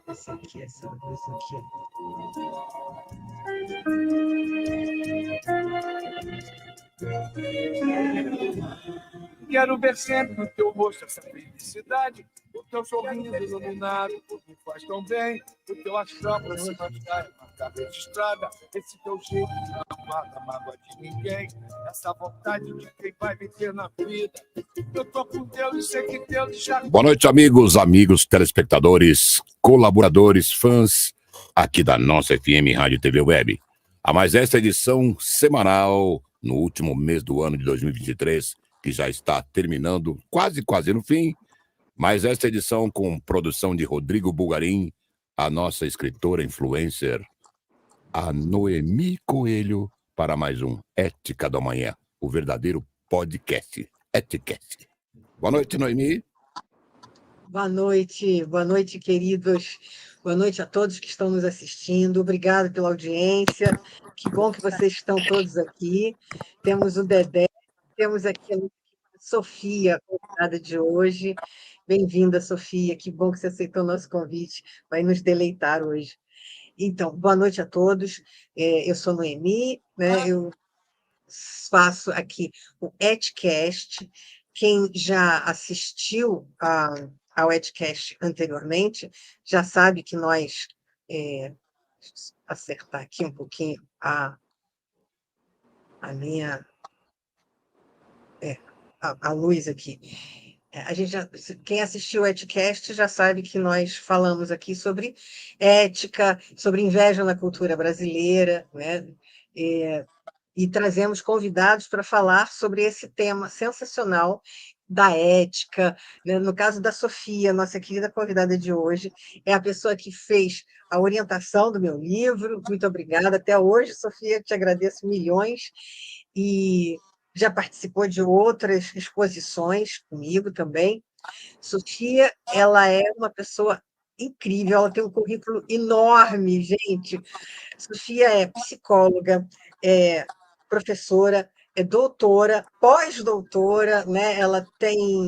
Essa aqui, essa aqui. Quero ver sempre no teu rosto essa felicidade, o teu sorriso iluminado, me faz tão bem, o teu astral pra se marcar, marcar registrada, esse teu jeito de não amar, não mágoa de ninguém, essa vontade de quem vai viver na vida. Eu tô com Deus e sei que Deus já... Boa noite, amigos, telespectadores, colaboradores, fãs aqui da nossa FM Rádio TV Web. A mais esta edição semanal no último mês do ano de 2023, que já está terminando, quase no fim, mas esta edição com produção de Rodrigo Bulgarim, a nossa escritora influencer, a Noemi Coelho, para mais um Ética da Manhã, o verdadeiro podcast, Eticast. Boa noite, Noemi. Boa noite, queridos. Boa noite a todos que estão nos assistindo. Obrigado pela audiência. Que bom que vocês estão todos aqui. Temos o Dedé, temos aqui a Sofia, convidada de hoje. Bem-vinda, Sofia. Que bom que você aceitou o nosso convite. Vai nos deleitar hoje. Então, boa noite a todos. Eu sou Noemi, né? Eu faço aqui o Eticast. Quem já assistiu ao Edcast anteriormente, já sabe que nós... acertar aqui um pouquinho a minha... a luz aqui. Quem assistiu o Edcast já sabe que nós falamos aqui sobre ética, sobre inveja na cultura brasileira, né? E trazemos convidados para falar sobre esse tema sensacional da ética, né? No caso da Sofia, nossa querida convidada de hoje, é a pessoa que fez a orientação do meu livro. Muito obrigada. Até hoje, Sofia, te agradeço milhões. E já participou de outras exposições comigo também. Sofia, ela é uma pessoa incrível, ela tem um currículo enorme, gente. Sofia é psicóloga, é professora, é doutora, pós-doutora, né? Ela tem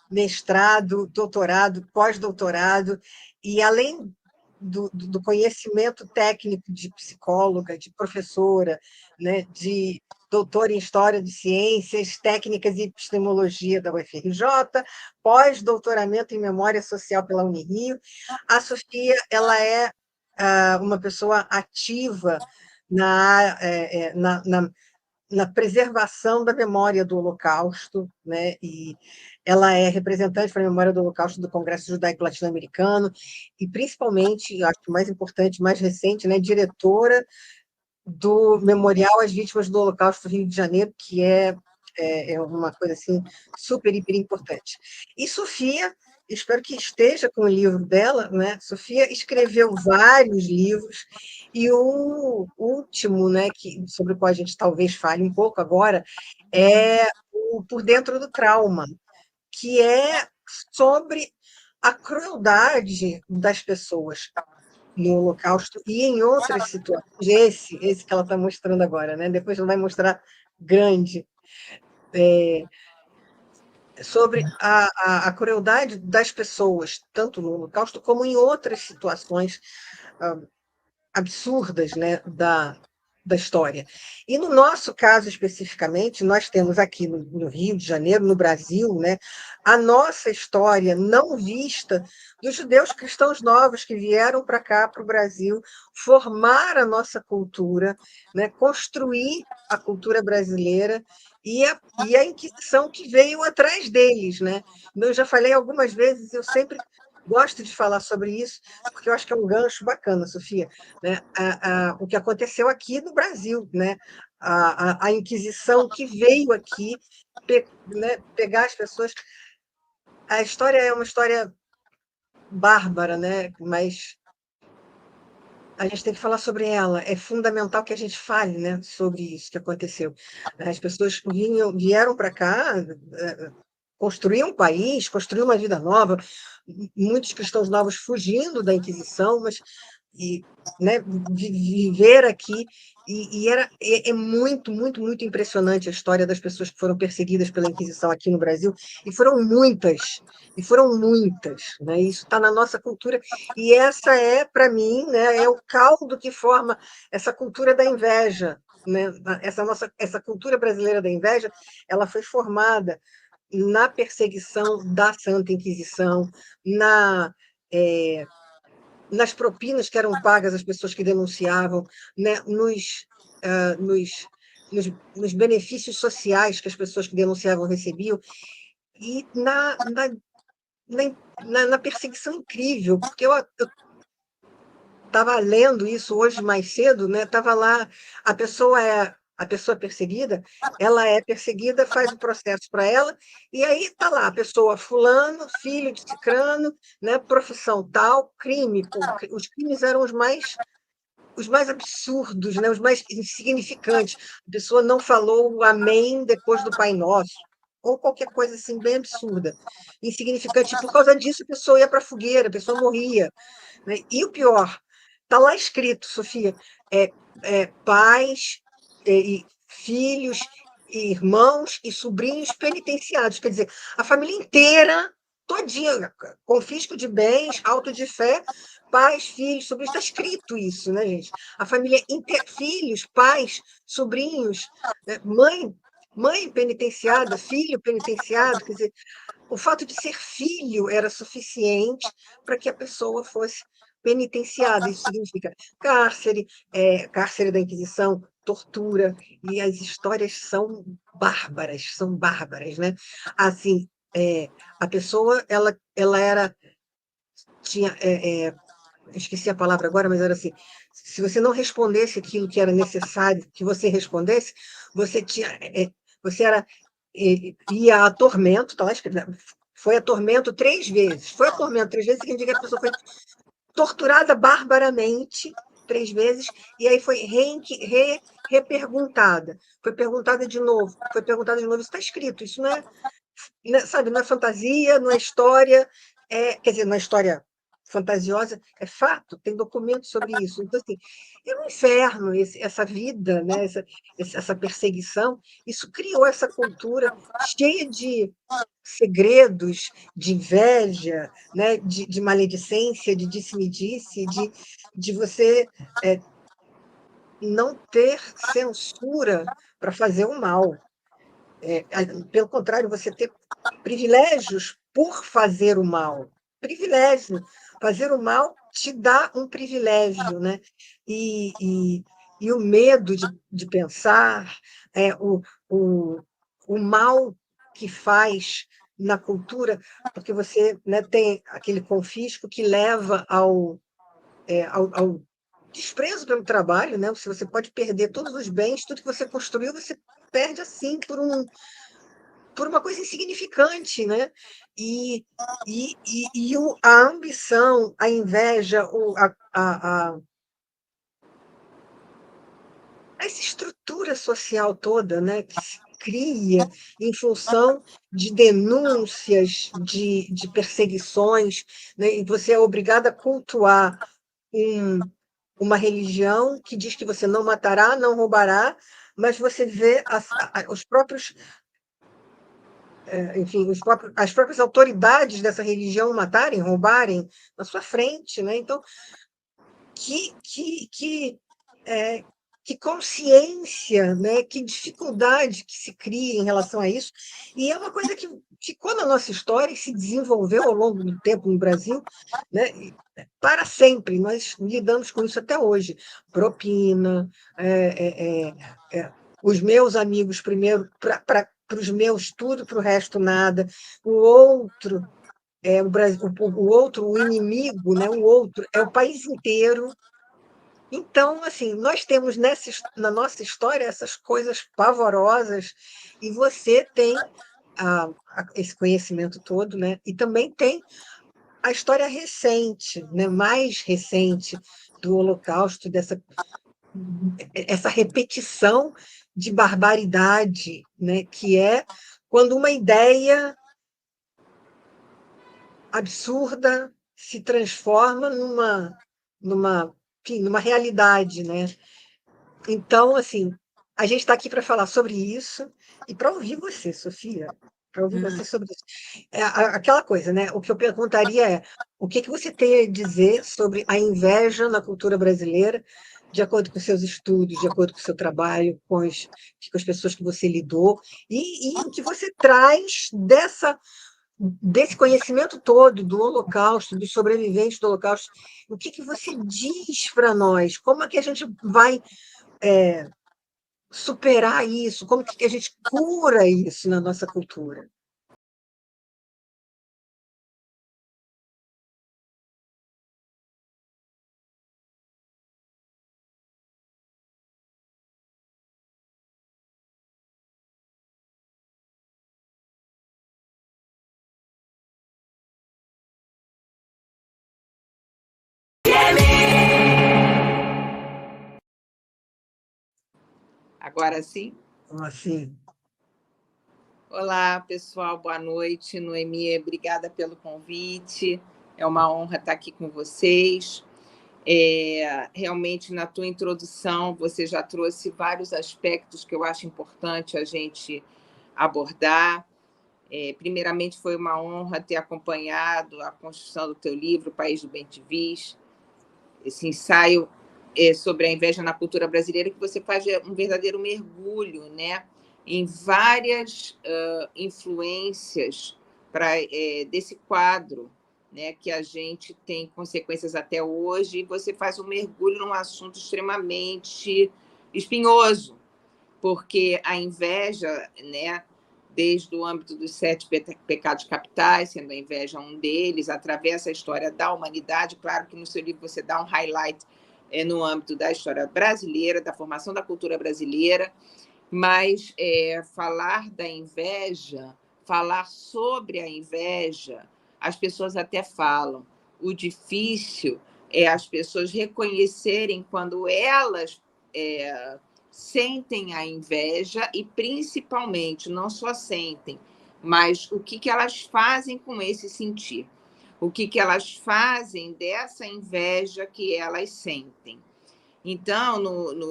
mestrado, doutorado, pós-doutorado, e além do conhecimento técnico de psicóloga, de professora, né? De doutora em História de Ciências, Técnicas e Epistemologia da UFRJ, pós-doutoramento em Memória Social pela Unirio, a Sofia ela é uma pessoa ativa na preservação da memória do Holocausto, né? E ela é representante para a memória do Holocausto do Congresso Judaico Latino-Americano e, principalmente, acho que mais importante, mais recente, né? Diretora do Memorial às Vítimas do Holocausto do Rio de Janeiro, que é uma coisa assim super, hiper importante. E Sofia, espero que esteja com o livro dela, né? Sofia escreveu vários livros, e o último, né, sobre o qual a gente talvez fale um pouco agora, é o Por Dentro do Trauma, que é sobre a crueldade das pessoas no Holocausto e em outras situações. Esse que ela está mostrando agora, né? Depois ela vai mostrar grande, sobre a crueldade das pessoas, tanto no Holocausto como em outras situações absurdas, né, da história. E no nosso caso especificamente, nós temos aqui no Rio de Janeiro, no Brasil, né, a nossa história não vista dos judeus cristãos novos que vieram para cá, para o Brasil, formar a nossa cultura, né, construir a cultura brasileira e a Inquisição que veio atrás deles, né? Eu já falei algumas vezes, eu sempre gosto de falar sobre isso, porque eu acho que é um gancho bacana, Sofia, né? O que aconteceu aqui no Brasil, né? A Inquisição que veio aqui né, pegar as pessoas. A história é uma história bárbara, né? Mas a gente tem que falar sobre ela. É fundamental que a gente fale, né, sobre isso que aconteceu. As pessoas vieram para cá, construir um país, construir uma vida nova, muitos cristãos novos fugindo da Inquisição, mas e, né, viver aqui, é muito, muito, muito impressionante a história das pessoas que foram perseguidas pela Inquisição aqui no Brasil, e foram muitas, né? Isso está na nossa cultura, e essa é, para mim, né, é o caldo que forma essa cultura da inveja, né? Essa cultura brasileira da inveja, ela foi formada na perseguição da Santa Inquisição, na nas propinas que eram pagas às pessoas que denunciavam, né, nos benefícios sociais que as pessoas que denunciavam recebiam, e na perseguição incrível, porque eu estava lendo isso hoje mais cedo, né? Estava lá, a pessoa perseguida, ela é perseguida, faz o processo para ela, e aí está lá a pessoa fulano, filho de cicrano, né? Profissão tal, crime. Os crimes eram os mais absurdos, né? Os mais insignificantes. A pessoa não falou o amém depois do Pai Nosso, ou qualquer coisa assim bem absurda, insignificante. E por causa disso, a pessoa ia para a fogueira, a pessoa morria, né? E o pior, está lá escrito, Sofia, pais, e filhos, e irmãos e sobrinhos penitenciados. Quer dizer, a família inteira, todinha, confisco de bens, auto de fé, pais, filhos, sobrinhos. Está escrito isso, né, gente? A família inteira, filhos, pais, sobrinhos, né? Mãe penitenciada, filho penitenciado. Quer dizer, o fato de ser filho era suficiente para que a pessoa fosse penitenciada. Isso significa cárcere, cárcere da Inquisição, tortura, e as histórias são bárbaras, né? Assim, a pessoa, ela era, tinha, esqueci a palavra agora, mas era assim, se você não respondesse aquilo que era necessário que você respondesse, você tinha, você era, ia a tormento, tá lá escrito, né? Foi a tormento 3 vezes. Foi a tormento 3 vezes, significa que a pessoa foi torturada barbaramente 3 vezes, e aí foi reperguntada. Foi perguntada de novo, foi perguntada de novo. Isso está escrito, isso sabe, não é fantasia, não é história, quer dizer, não é história fantasiosa, é fato, tem documentos sobre isso. Então, assim, é um inferno essa vida, né? Essa perseguição. Isso criou essa cultura cheia de segredos, de inveja, né? De maledicência, de disse-me-disse, de você não ter censura para fazer o mal. Pelo contrário, você ter privilégios por fazer o mal. Privilégio. Fazer o mal te dá um privilégio, né? E, e, e o medo de pensar, o, o, o mal que faz na cultura, porque você, né, tem aquele confisco que leva ao desprezo pelo trabalho, né? Se você pode perder todos os bens, tudo que você construiu, você perde assim por uma coisa insignificante, né? A ambição, a inveja, essa estrutura social toda, né, que se cria em função de denúncias, de perseguições, né, e você é obrigado a cultuar uma religião que diz que você não matará, não roubará, mas você vê os próprios enfim, as próprias autoridades dessa religião matarem, roubarem na sua frente, né? Então, que, que, que, é, que consciência, né? Que dificuldade que se cria em relação a isso, e é uma coisa que ficou na nossa história e se desenvolveu ao longo do tempo no Brasil, né? Para sempre, nós lidamos com isso até hoje. Propina, os meus amigos primeiro, para os meus tudo, para o resto nada, o outro o Brasil, o outro, o inimigo, né? O outro é o país inteiro. Então, assim, nós temos na nossa história essas coisas pavorosas, e você tem esse conhecimento todo, né? E também tem a história recente, né? Mais recente do Holocausto, essa repetição de barbaridade, né? Que é quando uma ideia absurda se transforma numa enfim, numa realidade, né? Então, assim, a gente está aqui para falar sobre isso e para ouvir você, Sofia, para ouvir você sobre isso. Aquela coisa, né? O que eu perguntaria é o que você tem a dizer sobre a inveja na cultura brasileira, de acordo com seus estudos, de acordo com o seu trabalho, com as pessoas que você lidou, e o que você traz desse conhecimento todo do Holocausto, dos sobreviventes do Holocausto, o que você diz para nós? Como é que a gente vai superar isso? Como que a gente cura isso na nossa cultura? Agora sim? Assim, Olá, pessoal, boa noite. Noemi, obrigada pelo convite. É uma honra estar aqui com vocês. Realmente, na tua introdução, você já trouxe vários aspectos que eu acho importante a gente abordar. Primeiramente, foi uma honra ter acompanhado a construção do teu livro, País do Bem-te-Vis, esse ensaio sobre a inveja na cultura brasileira, que você faz um verdadeiro mergulho, né, em várias influências desse quadro, né, que a gente tem consequências até hoje, e você faz um mergulho num assunto extremamente espinhoso, porque a inveja, né, desde o âmbito dos 7 pecados capitais, sendo a inveja um deles, atravessa a história da humanidade. Claro que no seu livro você dá um highlight no âmbito da história brasileira, da formação da cultura brasileira, mas falar da inveja, falar sobre a inveja, as pessoas até falam. O difícil é as pessoas reconhecerem quando elas sentem a inveja e, principalmente, não só sentem, mas o que elas fazem com esse sentir. O que elas fazem dessa inveja que elas sentem. Então,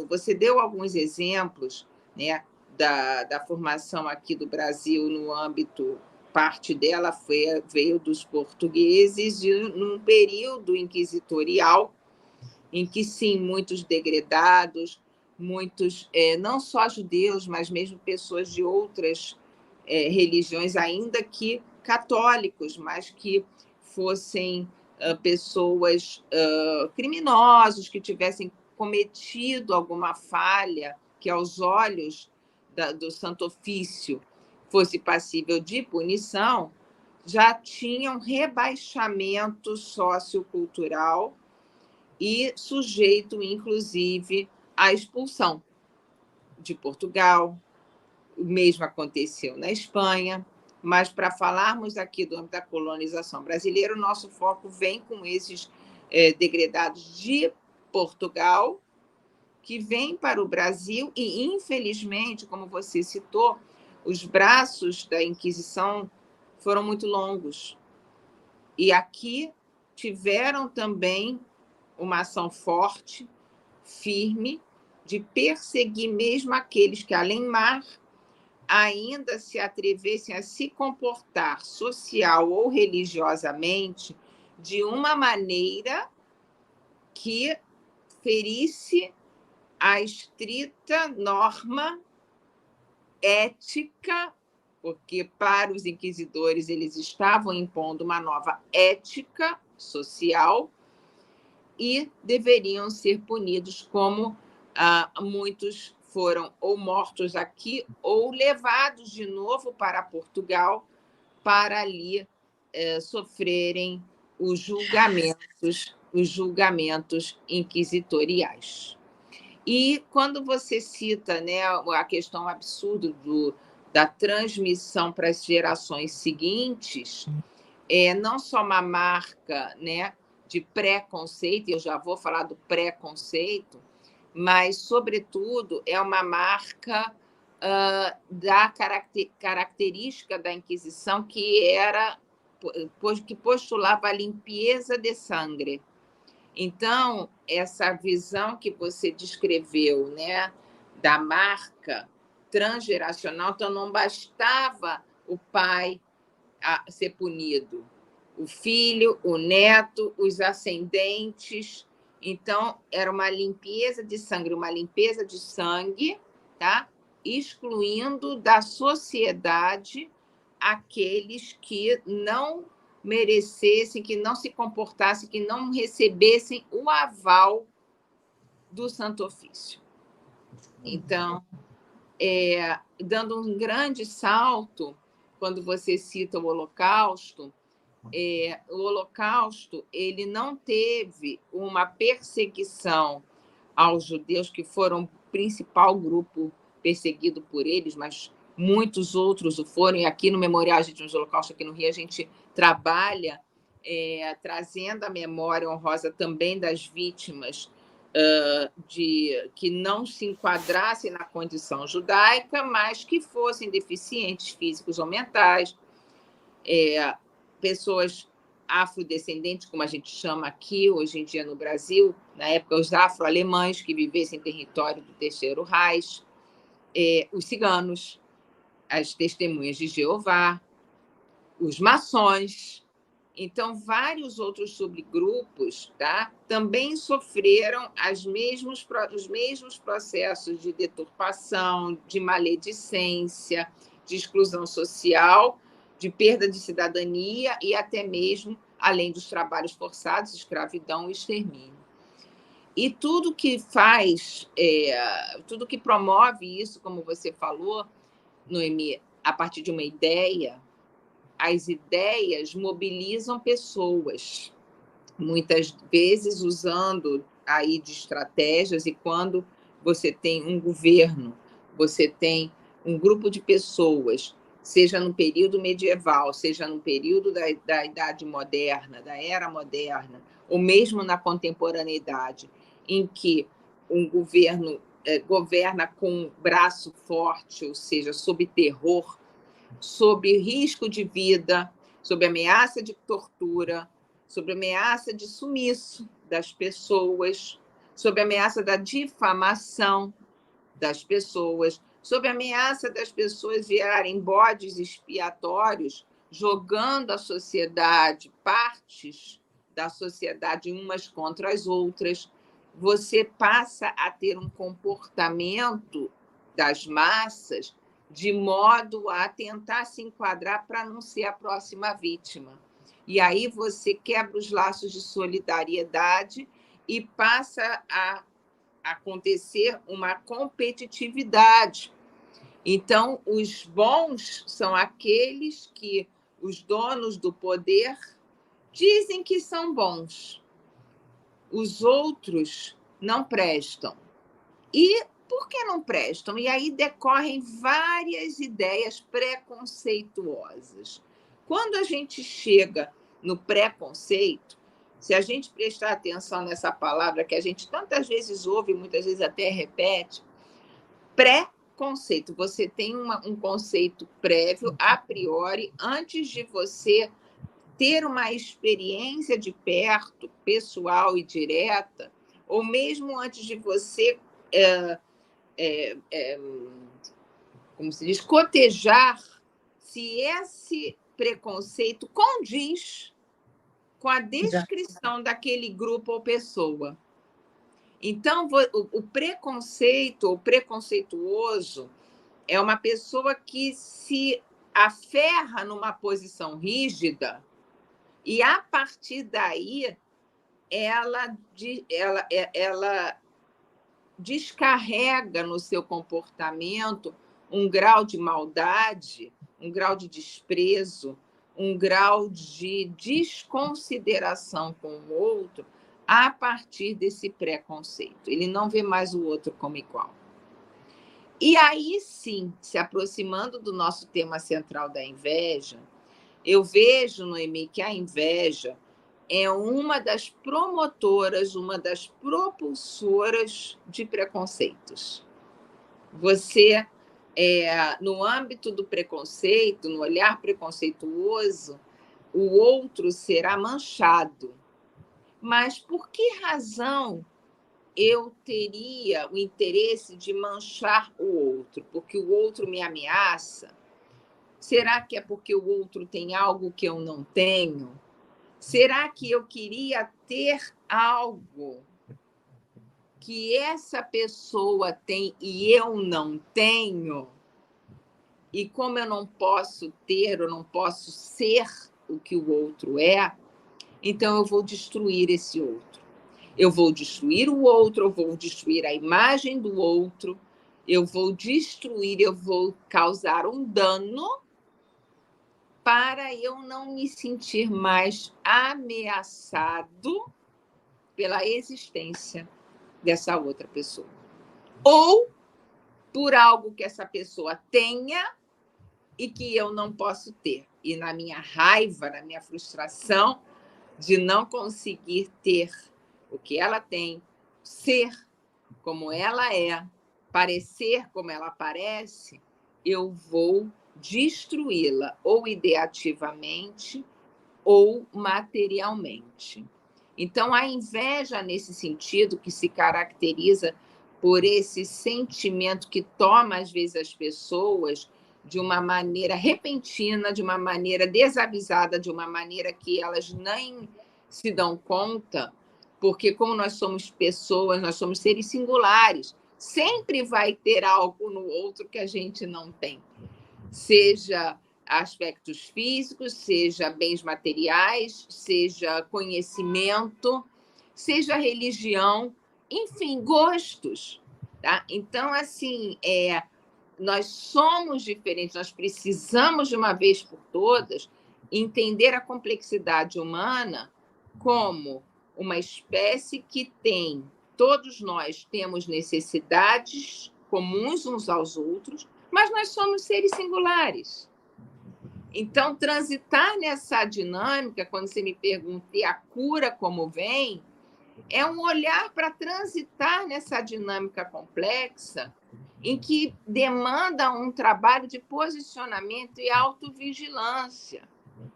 você deu alguns exemplos, né, da formação aqui do Brasil no âmbito, parte dela veio dos portugueses, num período inquisitorial, em que, sim, muitos degredados, muitos, não só judeus, mas mesmo pessoas de outras religiões, ainda que católicos, mas que fossem pessoas criminosos, que tivessem cometido alguma falha que, aos olhos do Santo Ofício, fosse passível de punição, já tinham rebaixamento sociocultural e sujeito, inclusive, à expulsão de Portugal. O mesmo aconteceu na Espanha, mas para falarmos aqui do âmbito da colonização brasileira, o nosso foco vem com esses degredados de Portugal, que vêm para o Brasil e, infelizmente, como você citou, os braços da Inquisição foram muito longos. E aqui tiveram também uma ação forte, firme, de perseguir mesmo aqueles que, além mar, ainda se atrevessem a se comportar social ou religiosamente de uma maneira que ferisse a estrita norma ética, porque para os inquisidores eles estavam impondo uma nova ética social e deveriam ser punidos como muitos foram ou mortos aqui ou levados de novo para Portugal para ali sofrerem os julgamentos inquisitoriais. E quando você cita, né, a questão absurda da transmissão para as gerações seguintes, não só uma marca, né, de preconceito, eu já vou falar do preconceito, mas, sobretudo, é uma marca da característica da Inquisição, que postulava a limpeza de sangue. Então, essa visão que você descreveu, né, da marca transgeracional, então não bastava o pai ser punido, o filho, o neto, os ascendentes. Então, era uma limpeza de sangue, tá? Excluindo da sociedade aqueles que não merecessem, que não se comportassem, que não recebessem o aval do Santo Ofício. Então, dando um grande salto, quando você cita o Holocausto, o Holocausto ele não teve uma perseguição aos judeus, que foram o principal grupo perseguido por eles, mas muitos outros o foram. E aqui no Memorial do Holocausto, aqui no Rio, a gente trabalha trazendo a memória honrosa também das vítimas que não se enquadrassem na condição judaica, mas que fossem deficientes físicos ou mentais, pessoas afrodescendentes, como a gente chama aqui hoje em dia no Brasil, na época os afro-alemães que vivessem em território do Terceiro Reich, os ciganos, as testemunhas de Jeová, os maçons. Então, vários outros subgrupos, tá, também sofreram os mesmos processos de deturpação, de maledicência, de exclusão social, de perda de cidadania e até mesmo, além dos trabalhos forçados, escravidão e extermínio. E tudo que faz, tudo que promove isso, como você falou, Noemi, a partir de uma ideia, as ideias mobilizam pessoas, muitas vezes usando aí de estratégias, e quando você tem um governo, você tem um grupo de pessoas, seja no período medieval, seja no período da Idade Moderna, da Era Moderna, ou mesmo na contemporaneidade, em que um governo governa com um braço forte, ou seja, sob terror, sob risco de vida, sob ameaça de tortura, sob ameaça de sumiço das pessoas, sob ameaça da difamação das pessoas, sob ameaça das pessoas virarem bodes expiatórios, jogando a sociedade, partes da sociedade umas contra as outras, você passa a ter um comportamento das massas de modo a tentar se enquadrar para não ser a próxima vítima. E aí você quebra os laços de solidariedade e passa a acontecer uma competitividade. Então, os bons são aqueles que os donos do poder dizem que são bons. Os outros não prestam. E por que não prestam? E aí decorrem várias ideias preconceituosas. Quando a gente chega no preconceito, se a gente prestar atenção nessa palavra que a gente tantas vezes ouve, muitas vezes até repete, preconceito. Você tem um conceito prévio, a priori, antes de você ter uma experiência de perto, pessoal e direta, ou mesmo antes de você como se diz, cotejar se esse preconceito condiz com a descrição daquele grupo ou pessoa. Então, o preconceito, o preconceituoso, é uma pessoa que se aferra numa posição rígida e, a partir daí, ela descarrega no seu comportamento um grau de maldade, um grau de desprezo, um grau de desconsideração com o outro a partir desse preconceito. Ele não vê mais o outro como igual. E aí, sim, se aproximando do nosso tema central da inveja, eu vejo, Noemi, que a inveja é uma das promotoras, uma das propulsoras de preconceitos. Você, no âmbito do preconceito, no olhar preconceituoso, o outro será manchado. Mas por que razão eu teria o interesse de manchar o outro? Porque o outro me ameaça? Será que é porque o outro tem algo que eu não tenho? Será que eu queria ter algo que essa pessoa tem e eu não tenho? E como eu não posso ter, eu não posso ser o que o outro é, então eu vou destruir esse outro. Eu vou destruir o outro, eu vou destruir a imagem do outro, eu vou destruir, eu vou causar um dano para eu não me sentir mais ameaçado pela existência dessa outra pessoa. Ou por algo que essa pessoa tenha e que eu não posso ter. E na minha raiva, na minha frustração de não conseguir ter o que ela tem, ser como ela é, parecer como ela parece, eu vou destruí-la, ou ideativamente, ou materialmente. Então, a inveja, nesse sentido, que se caracteriza por esse sentimento que toma, às vezes, as pessoas de uma maneira repentina, de uma maneira desavisada, de uma maneira que elas nem se dão conta, porque, como nós somos pessoas, nós somos seres singulares, sempre vai ter algo no outro que a gente não tem. Seja aspectos físicos, seja bens materiais, seja conhecimento, seja religião, enfim, gostos. Tá? Então, assim, nós somos diferentes, nós precisamos, de uma vez por todas, entender a complexidade humana como uma espécie que tem, todos nós temos necessidades comuns uns aos outros, mas nós somos seres singulares. Então, transitar nessa dinâmica, quando você me pergunta a cura como vem, é um olhar para transitar nessa dinâmica complexa em que demanda um trabalho de posicionamento e autovigilância,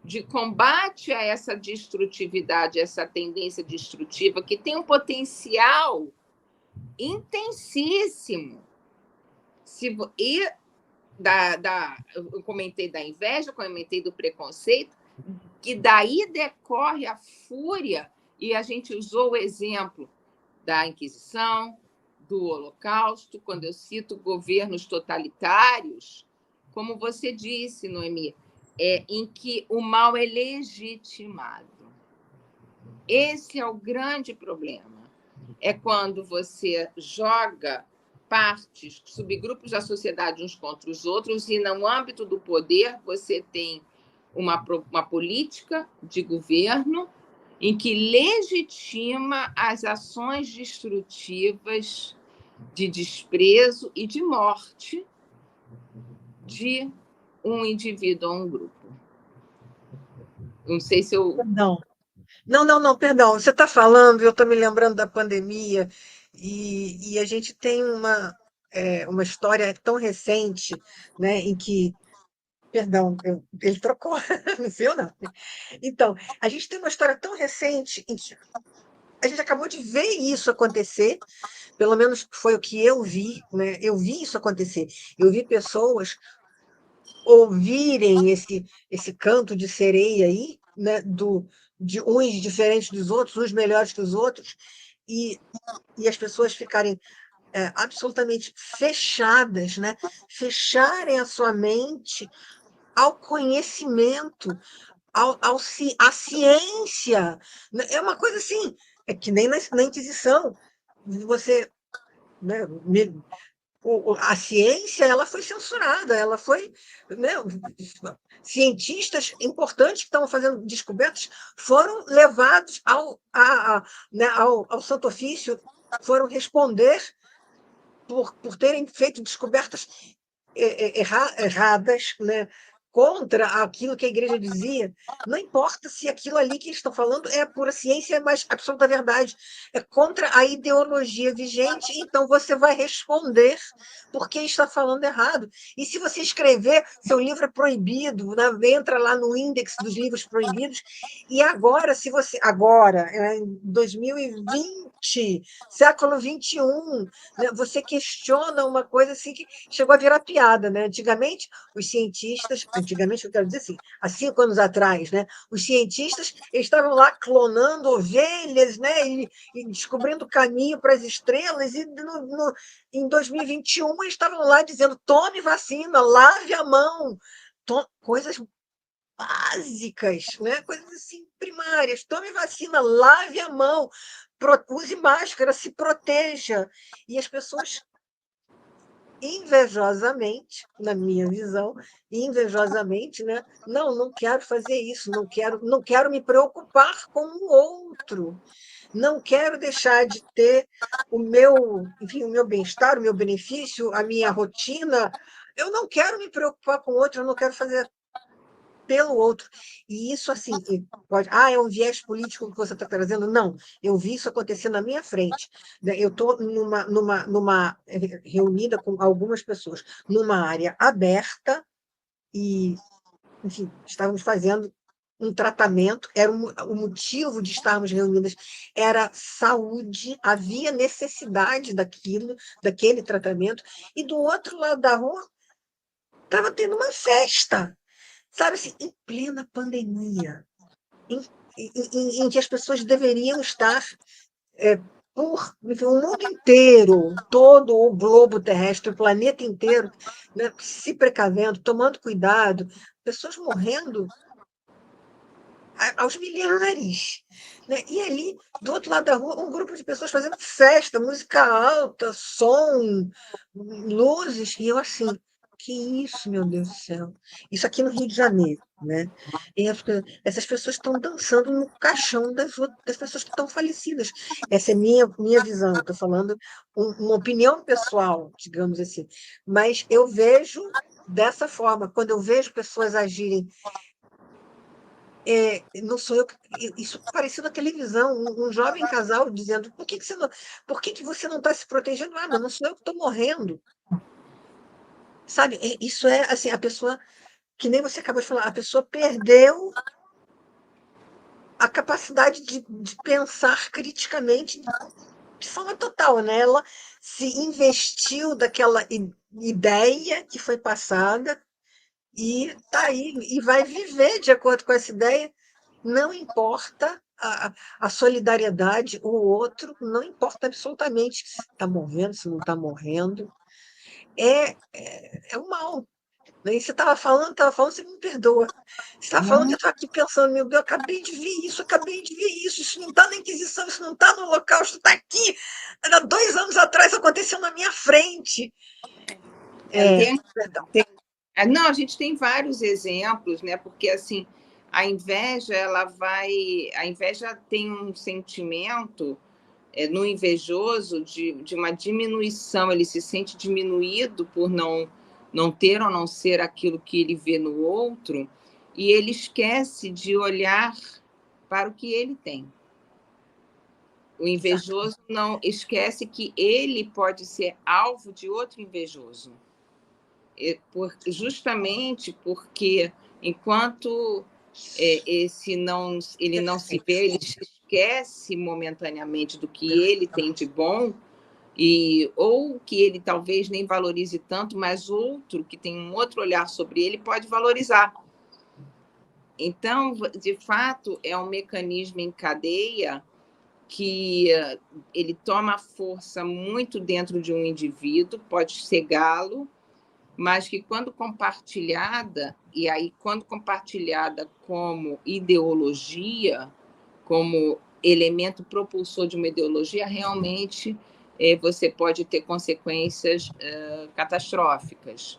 de combate a essa destrutividade, essa tendência destrutiva, que tem um potencial intensíssimo. Eu comentei da inveja, comentei do preconceito, que daí decorre a fúria, e a gente usou o exemplo da Inquisição, do Holocausto, quando eu cito governos totalitários, como você disse, Noemi, em que o mal é legitimado. Esse é o grande problema. É quando você joga partes, subgrupos da sociedade uns contra os outros, e no âmbito do poder você tem uma política de governo em que legitima as ações destrutivas de desprezo e de morte de um indivíduo ou um grupo. Não sei se eu... Não, perdão. Você está falando, eu estou me lembrando da pandemia, e a gente tem uma história tão recente, né, em que. Perdão, ele trocou, não viu, não. Então, a gente tem uma história tão recente em que a gente acabou de ver isso acontecer, pelo menos foi o que eu vi, né? Eu vi isso acontecer. Eu vi pessoas ouvirem esse canto de sereia aí, né? De uns diferentes dos outros, uns melhores que os outros, e as pessoas ficarem absolutamente fechadas, né? Fecharem a sua mente ao conhecimento, à ciência. É uma coisa assim, é que nem na Inquisição. Você, né, a ciência ela foi censurada, ela foi, né, cientistas importantes que estavam fazendo descobertas foram levados né, ao Santo Ofício, foram responder por terem feito descobertas erradas, né, contra aquilo que a igreja dizia, não importa se aquilo ali que eles estão falando é pura ciência, é mais absoluta verdade, é contra a ideologia vigente, então você vai responder porque está falando errado. E se você escrever, seu livro é proibido, né? Entra lá no índex dos livros proibidos, e agora, se você. Agora, em 2020, século XXI, né, você questiona uma coisa assim que chegou a virar piada, né? Antigamente, os cientistas, antigamente, eu quero dizer assim, há 5 anos atrás, né? Os cientistas estavam lá clonando ovelhas, né? E descobrindo caminho para as estrelas, e em 2021 eles estavam lá dizendo: tome vacina, lave a mão, coisas básicas, né? Coisas assim primárias. Tome vacina, lave a mão, use máscara, se proteja. E as pessoas, invejosamente, na minha visão, invejosamente, né? Não quero fazer isso, não quero me preocupar com o outro, não quero deixar de ter enfim, o meu bem-estar, o meu benefício, a minha rotina. Eu não quero me preocupar com o outro, eu não quero fazer pelo outro. E isso, assim, é um viés político que você está trazendo? Não, eu vi isso acontecer na minha frente. Eu estou reunida com algumas pessoas numa área aberta e, enfim, estávamos fazendo um tratamento, o motivo de estarmos reunidas era saúde, havia necessidade daquele tratamento, e do outro lado da rua estava tendo uma festa, sabe assim, em plena pandemia, em que as pessoas deveriam estar, enfim, o mundo inteiro, todo o globo terrestre, o planeta inteiro, né, se precavendo, tomando cuidado, pessoas morrendo aos milhares. Né? E ali, do outro lado da rua, um grupo de pessoas fazendo festa, música alta, som, luzes, e eu assim, que isso, meu Deus do céu? Isso aqui no Rio de Janeiro, né? E essas pessoas estão dançando no caixão das pessoas que estão falecidas. Essa é minha visão, eu estou falando uma opinião pessoal, digamos assim. Mas eu vejo dessa forma, quando eu vejo pessoas agirem, não sou eu, isso apareceu na televisão, um jovem casal dizendo: por que você não está se protegendo? Mas não sou eu que estou morrendo. Sabe, isso é assim, a pessoa, que nem você acabou de falar, a pessoa perdeu a capacidade de pensar criticamente de forma total, né? Ela se investiu daquela ideia que foi passada e está aí, e vai viver de acordo com essa ideia. Não importa a solidariedade, o outro, não importa absolutamente se está morrendo, se não está morrendo. É o mal. Né? E você estava falando, você me perdoa. Você estava falando, eu estou aqui pensando: meu Deus, acabei de ver isso não está na Inquisição, isso não está no Holocausto, está aqui. Há 2 anos atrás aconteceu na minha frente. Perdão. Não, a gente tem vários exemplos, né? Porque assim, a inveja tem um sentimento no invejoso de uma diminuição, ele se sente diminuído por não ter ou não ser aquilo que ele vê no outro, e ele esquece de olhar para o que ele tem. O invejoso não esquece que ele pode ser alvo de outro invejoso. Justamente porque, enquanto ele não se vê, ele esquece momentaneamente do que ele tem de bom, ou que ele talvez nem valorize tanto, mas outro que tem um outro olhar sobre ele pode valorizar. Então, de fato, é um mecanismo em cadeia que ele toma força muito dentro de um indivíduo, pode cegá-lo, mas que quando compartilhada como ideologia, como elemento propulsor de uma ideologia, realmente você pode ter consequências catastróficas.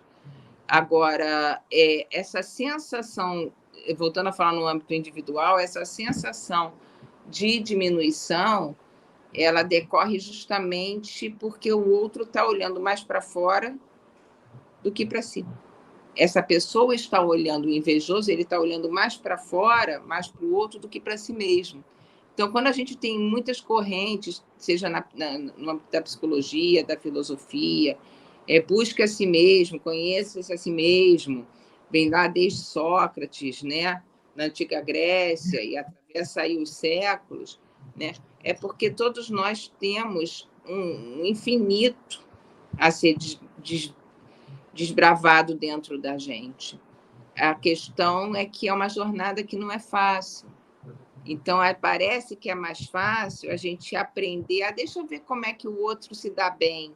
Agora, essa sensação, voltando a falar no âmbito individual, essa sensação de diminuição, ela decorre justamente porque o outro está olhando mais para fora do que para si. essa pessoa está olhando o invejoso, ele está olhando mais para fora, mais para o outro do que para si mesmo. Então, quando a gente tem muitas correntes, seja no âmbito da psicologia, da filosofia, busca a si mesmo, conheça-se a si mesmo, vem lá desde Sócrates, né, na antiga Grécia, e atravessa aí os séculos, né, é porque todos nós temos um infinito a ser desbravado dentro da gente. A questão é que é uma jornada que não é fácil. Então, parece que é mais fácil a gente aprender deixa eu ver como é que o outro se dá bem,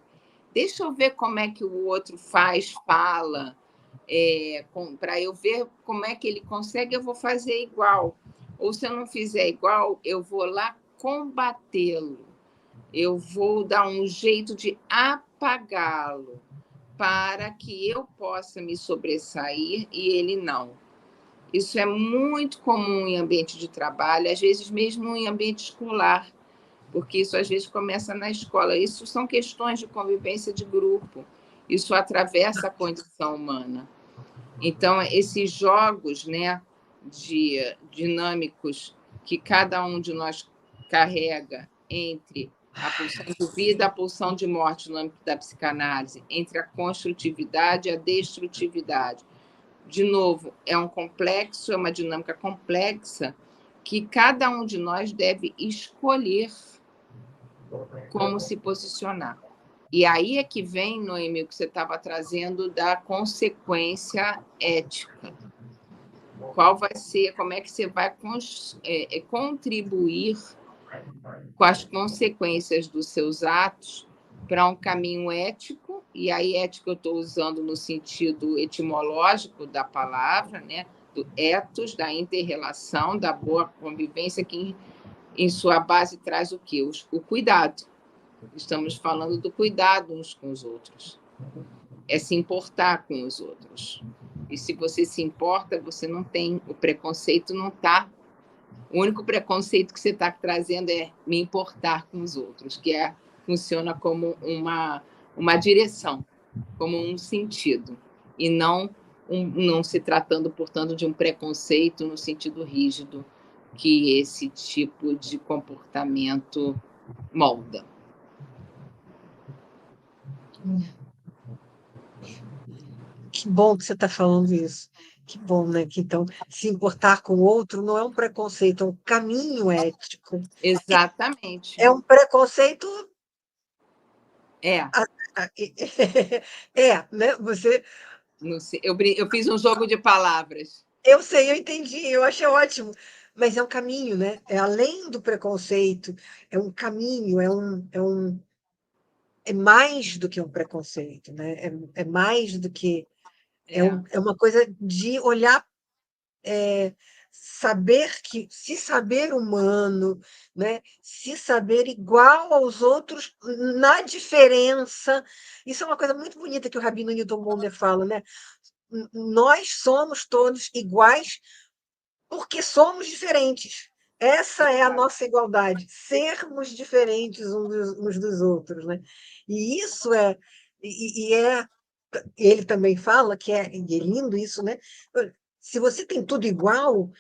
deixa eu ver como é que o outro fala, para eu ver como é que ele consegue, eu vou fazer igual. Ou se eu não fizer igual, eu vou lá combatê-lo, eu vou dar um jeito de apagá-lo, para que eu possa me sobressair e ele não. Isso é muito comum em ambiente de trabalho, às vezes mesmo em ambiente escolar, porque isso às vezes começa na escola. Isso são questões de convivência de grupo, isso atravessa a condição humana. Então, esses jogos, né, dinâmicos que cada um de nós carrega entre a pulsão de vida, a pulsão de morte no âmbito da psicanálise, entre a construtividade e a destrutividade. De novo, é um complexo, é uma dinâmica complexa que cada um de nós deve escolher como se posicionar. E aí é que vem, Noemi, o que você estava trazendo da consequência ética. Qual vai ser, como é que você vai contribuir com as consequências dos seus atos para um caminho ético, e aí ético eu estou usando no sentido etimológico da palavra, né? Do ethos, da inter-relação, da boa convivência, que em sua base traz o quê? O cuidado. Estamos falando do cuidado uns com os outros. É se importar com os outros. E se você se importa, você não tem, o preconceito não está. O único preconceito que você está trazendo é me importar com os outros, que funciona como uma direção, como um sentido, e não se tratando, portanto, de um preconceito no sentido rígido que esse tipo de comportamento molda. Que bom que você está falando isso. Que bom, né? Que então se importar com o outro não é um preconceito, é um caminho ético. Exatamente. É um preconceito. É, Né? Você. não sei, eu fiz um jogo de palavras. Eu sei, eu entendi, eu achei ótimo. Mas é um caminho, né? É além do preconceito, é um caminho, é mais do que um preconceito, né? É mais do que. É uma coisa de olhar, saber que se saber humano, né? Se saber igual aos outros na diferença. Isso é uma coisa muito bonita que o Rabino Newton Bonder fala, né? Nós somos todos iguais porque somos diferentes. Essa é a nossa igualdade, sermos diferentes uns dos outros, né? E isso ele também fala e é lindo isso, né? Se você tem tudo igual,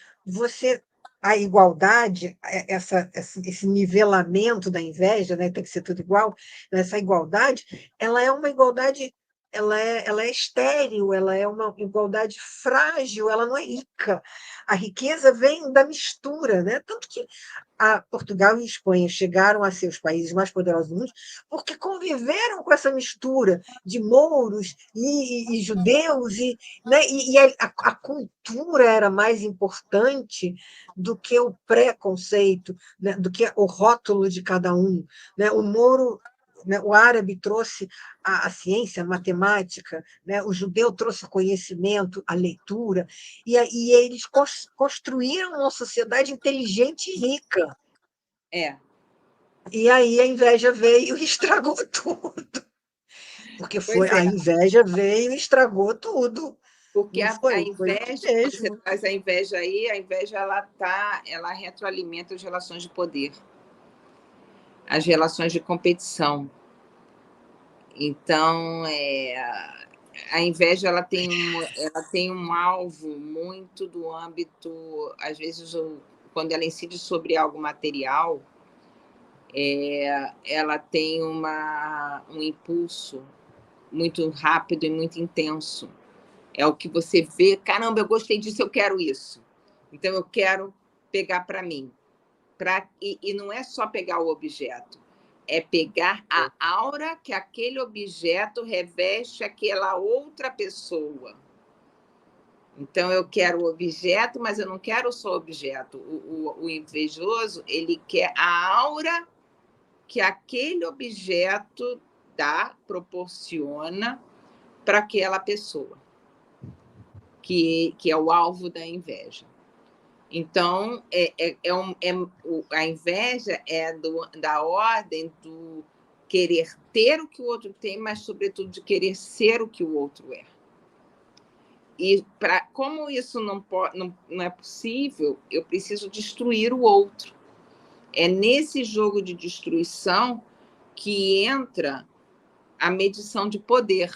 a igualdade, esse nivelamento da inveja, né? Tem que ser tudo igual, essa igualdade, ela é uma igualdade, ela é estéril, ela é uma igualdade frágil, ela não é rica. A riqueza vem da mistura, né? Tanto que Portugal e Espanha chegaram a ser os países mais poderosos do mundo porque conviveram com essa mistura de mouros e judeus, né? E a cultura era mais importante do que o preconceito, né? Do que o rótulo de cada um, né? O mouro, né? O árabe trouxe a ciência, a matemática, né? O judeu trouxe o conhecimento, a leitura, e eles construíram uma sociedade inteligente e rica. E aí a inveja veio e estragou tudo. Porque a inveja veio e estragou tudo. Porque Não a foi? inveja, quando você traz a inveja aí, a inveja ela retroalimenta as relações de poder, as relações de competição. Então, A inveja ela tem um alvo muito do âmbito, às vezes, quando ela incide sobre algo material, ela tem um impulso muito rápido e muito intenso. É o que você vê, caramba, eu gostei disso, eu quero isso. Então, eu quero pegar para mim. E não é só pegar o objeto, é pegar a aura que aquele objeto reveste aquela outra pessoa. Então, eu quero o objeto, mas eu não quero só o objeto. O invejoso, ele quer a aura que aquele objeto proporciona para aquela pessoa, que é o alvo da inveja. Então, a inveja é da ordem do querer ter o que o outro tem, mas, sobretudo, de querer ser o que o outro é. E como isso não é possível, eu preciso destruir o outro. É nesse jogo de destruição que entra a medição de poder.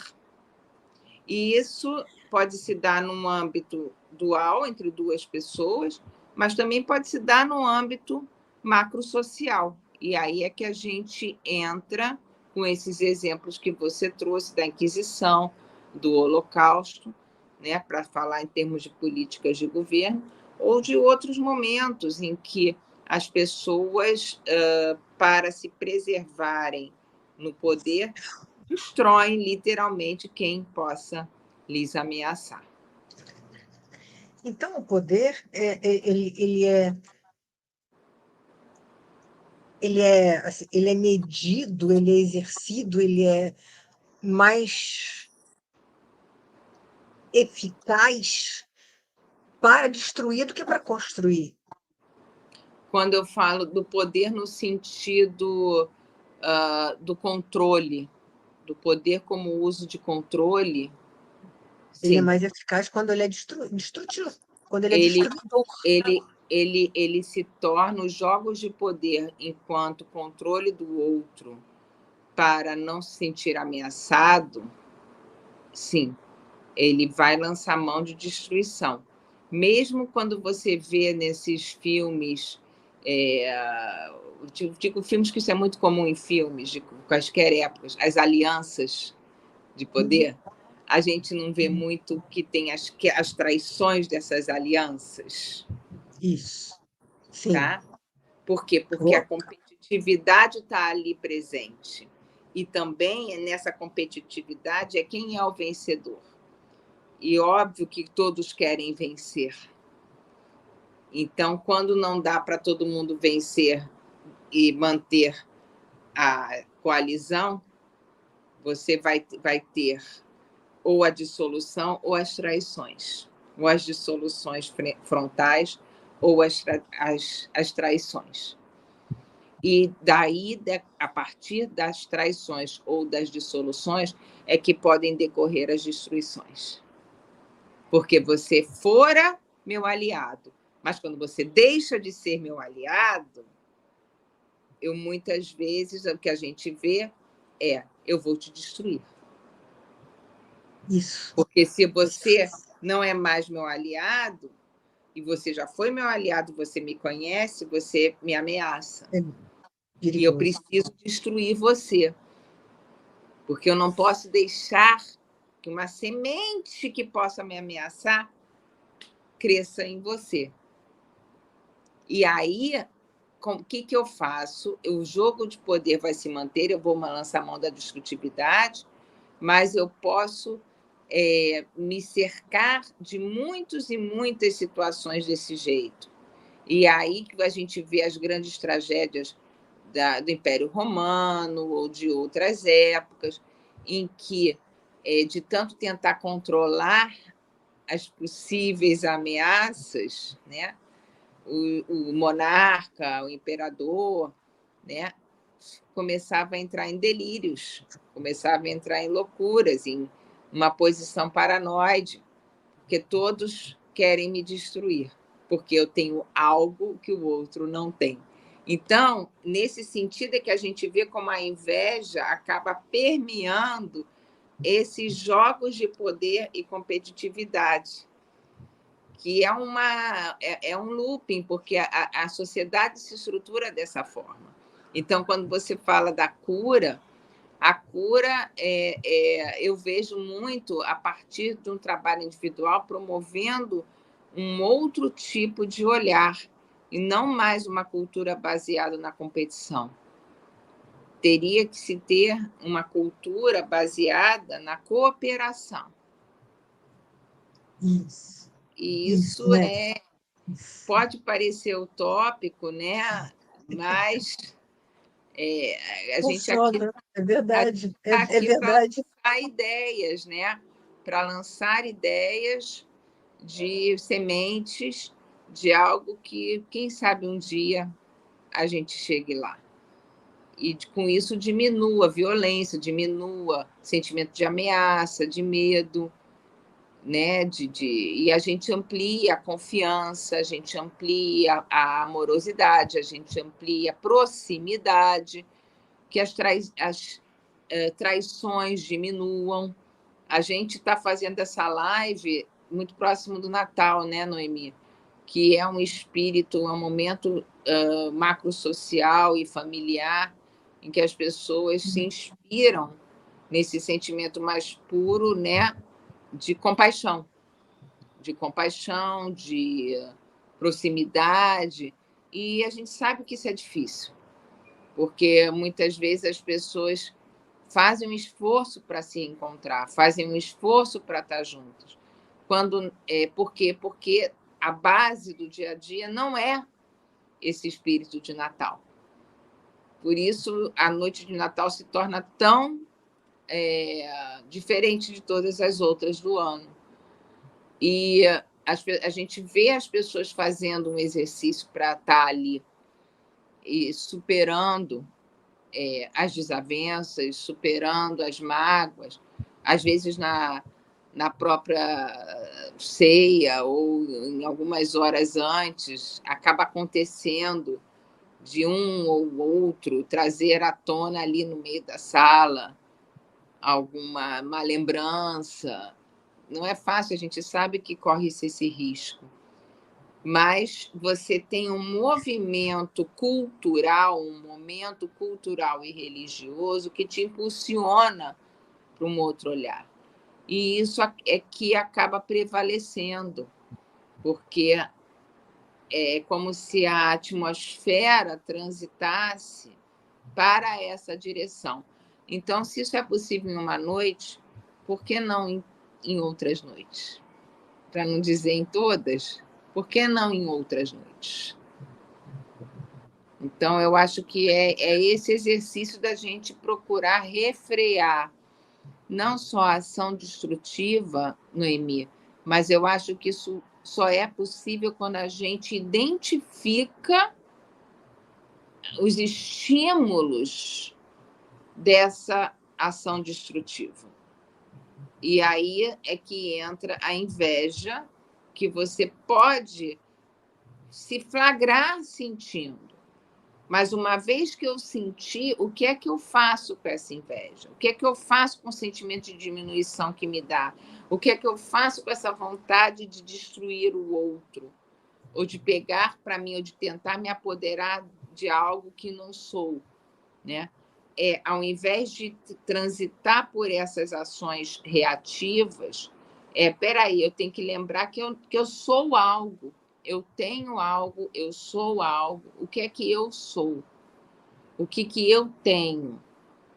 E isso pode se dar num âmbito dual, entre duas pessoas, mas também pode se dar no âmbito macrosocial. E aí é que a gente entra com esses exemplos que você trouxe da Inquisição, do Holocausto, né, para falar em termos de políticas de governo, ou de outros momentos em que as pessoas, para se preservarem no poder, destroem literalmente quem possa lhes ameaçar. Então, o poder assim, ele é medido, ele é exercido, ele é mais eficaz para destruir do que para construir. Quando eu falo do poder no sentido do controle, do poder como uso de controle, Ele é sim. mais eficaz quando ele é destrutivo, quando ele é destruidor. Ele se torna os jogos de poder enquanto controle do outro para não se sentir ameaçado, sim, ele vai lançar mão de destruição. Mesmo quando você vê nesses filmes, digo filmes que isso é muito comum em filmes de quaisquer épocas, as alianças de poder, a gente não vê muito que tem as traições dessas alianças. Isso, sim. Tá? Por quê? Porque a competitividade está ali presente. E também nessa competitividade é quem é o vencedor. E óbvio que todos querem vencer. Então, quando não dá para todo mundo vencer e manter a coalizão, você vai ter ou a dissolução ou as traições. Ou as dissoluções frontais ou as traições. E daí, a partir das traições ou das dissoluções, é que podem decorrer as destruições. Porque você fora meu aliado, mas quando você deixa de ser meu aliado, muitas vezes o que a gente vê eu vou te destruir. Isso. Porque se você não é mais meu aliado, e você já foi meu aliado, você me conhece, você me ameaça. E eu preciso destruir você. Porque eu não posso deixar que uma semente que possa me ameaçar cresça em você. E aí, o que eu faço? O jogo de poder vai se manter, eu vou lançar a mão da destrutividade, mas eu posso me cercar de muitas e muitas situações desse jeito. E aí que a gente vê as grandes tragédias do Império Romano ou de outras épocas, em que, de tanto tentar controlar as possíveis ameaças, né, o monarca, o imperador, né, começava a entrar em delírios, começava a entrar em loucuras, em uma posição paranoide, porque todos querem me destruir, porque eu tenho algo que o outro não tem. Então, nesse sentido é que a gente vê como a inveja acaba permeando esses jogos de poder e competitividade, que é um looping, porque a sociedade se estrutura dessa forma. Então, quando você fala da cura, a cura eu vejo muito a partir de um trabalho individual promovendo um outro tipo de olhar, e não mais uma cultura baseada na competição. Teria que se ter uma cultura baseada na cooperação. Isso. E isso né? pode parecer utópico, né? Mas a gente aqui é verdade, está aqui verdade. para lançar ideias, né? Para lançar ideias de sementes de algo que, quem sabe, um dia a gente chegue lá. E com isso diminua a violência, diminua o sentimento de ameaça, de medo, né? E a gente amplia a confiança, a gente amplia a amorosidade, a gente amplia a proximidade, que as traições diminuam. A gente está fazendo essa live muito próximo do Natal, né, Noemi? Que é um espírito, um momento macrosocial e familiar em que as pessoas se inspiram nesse sentimento mais puro, né, de compaixão, de proximidade. E a gente sabe que isso é difícil, porque muitas vezes as pessoas fazem um esforço para se encontrar, fazem um esforço para estar juntas. Por quê? Porque a base do dia a dia não é esse espírito de Natal. Por isso, a noite de Natal se torna tão diferente de todas as outras do ano. E a gente vê as pessoas fazendo um exercício para estar ali e superando as desavenças, superando as mágoas, às vezes na própria ceia ou em algumas horas antes, acaba acontecendo de um ou outro trazer à tona ali no meio da sala alguma má lembrança. Não é fácil, a gente sabe que corre-se esse risco. Mas você tem um movimento cultural, um momento cultural e religioso que te impulsiona para um outro olhar. E isso é que acaba prevalecendo, porque é como se a atmosfera transitasse para essa direção. Então, se isso é possível em uma noite, por que não em outras noites? Para não dizer em todas, por que não em outras noites? Então, eu acho que é esse exercício da gente procurar refrear não só a ação destrutiva, Noemi, mas eu acho que isso só é possível quando a gente identifica os estímulos dessa ação destrutiva. E aí é que entra a inveja, que você pode se flagrar sentindo. Mas uma vez que eu senti, o que é que eu faço com essa inveja? O que é que eu faço com o sentimento de diminuição que me dá? O que é que eu faço com essa vontade de destruir o outro? Ou de pegar para mim, ou de tentar me apoderar de algo que não sou, né? Ao invés de transitar por essas ações reativas, peraí, eu tenho que lembrar que eu sou algo. Eu tenho algo, eu sou algo. O que é que eu sou? O que eu tenho?